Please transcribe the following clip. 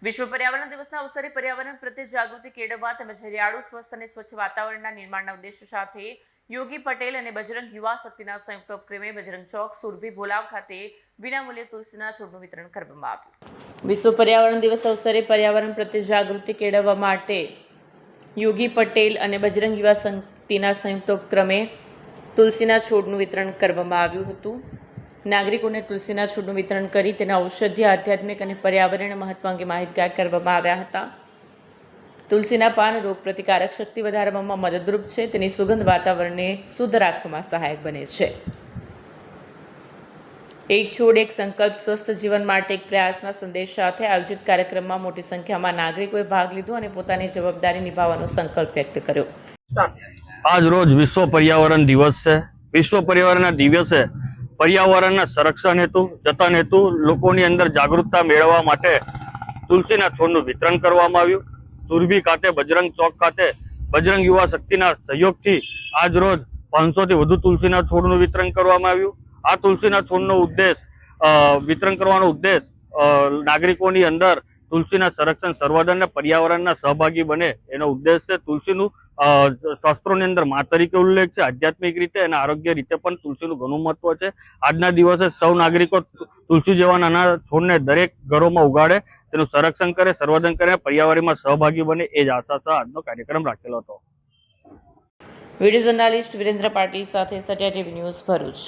વિશ્વ પર્યાવરણ દિવસના અવસરે પર્યાવરણ પ્રત્યે જાગૃતિ કેળવવા તેમજ હરિયાળું, સ્વસ્થ અને સ્વચ્છ વાતાવરણના નિર્માણના ઉદ્દેશ્ય સાથે યોગી પટેલ અને બજરંગ યુવા શક્તિના સંયુક્ત ઉપક્રમે બજરંગ ચોક, સુરભી ભોલાવ ખાતે વિનામૂલ્યે તુલસીના છોડનું વિતરણ કરવામાં આવ્યું। વિશ્વ પર્યાવરણ દિવસ અવસરે પર્યાવરણ પ્રત્યે જાગૃતિ કેળવવા માટે યોગી પટેલ અને બજરંગ યુવા શક્તિના સંયુક્ત ઉપક્રમે તુલસીના છોડનું વિતરણ કરવામાં આવ્યું હતું। નાગરિકોને તુલસીના છોડનું વિતરણ કરી તેના ઔષધીય, આધ્યાત્મિક અને પર્યાવરણીય મહત્વ અંગે માહિતગાર કરવામાં આવ્યા હતા। તુલસીના પાન રોગ પ્રતિકારક શક્તિ વધારવામાં મદદરૂપ છે, તેની સુગંધ વાતાવરણને શુદ્ધ રાખવામાં સહાયક બને છે। એક છોડ એક સંકલ્પ, સ્વસ્થ જીવન માટે એક પ્રયાસના સંદેશ સાથે આયોજિત કાર્યક્રમમાં મોટી સંખ્યામાં નાગરિકોએ ભાગ લીધો અને પોતાની જવાબદારી નિભાવવાનો સંકલ્પ વ્યક્ત કર્યો। આજ રોજ વિશ્વ પર્યાવરણ દિવસ છે। વિશ્વ પર્યાવરણના દિવસે પર્યાવરણના સંરક્ષણ હેતુ, જતન હેતુ લોકોની અંદર જાગૃતતા મેળવવા માટે તુલસીના છોડનું વિતરણ કરવામાં આવ્યું। સુરભી ખાતે, બજરંગ ચોક ખાતે બજરંગ યુવા શક્તિના સહયોગથી આજ રોજ 500 થી વધુ તુલસીના છોડનું વિતરણ કરવામાં આવ્યું। આ તુલસીના છોડનો ઉદ્દેશ વિતરણ કરવાનો ઉદ્દેશ નાગરિકોની અંદર તુલસીના સંરક્ષણ, સંવર્ધન અને પર્યાવરણના સહભાગી બને એનો ઉદ્દેશ છે। તુલસીનું શાસ્ત્રોની અંદર મા તરીકે ઉલ્લેખ છે, આધ્યાત્મિક રીતે અને આરોગ્ય રીતે પણ તુલસીનું ઘણું મહત્વ છે। આજના દિવસે સૌ નાગરિકો તુલસી જેવા નાના છોડને દરેક ઘરોમાં ઉગાડે, તેનું સંરક્ષણ કરે, સંવર્ધન કરે, પર્યાવરણમાં સહભાગી બને એ જ આશા સાથે આજનો કાર્યક્રમ રાખેલો હતો। વિડીયો જર્નાલિસ્ટ વિરેન્દ્ર પાટીલ સાથે સત્યા ટીવી ન્યૂઝ, ભરૂચ।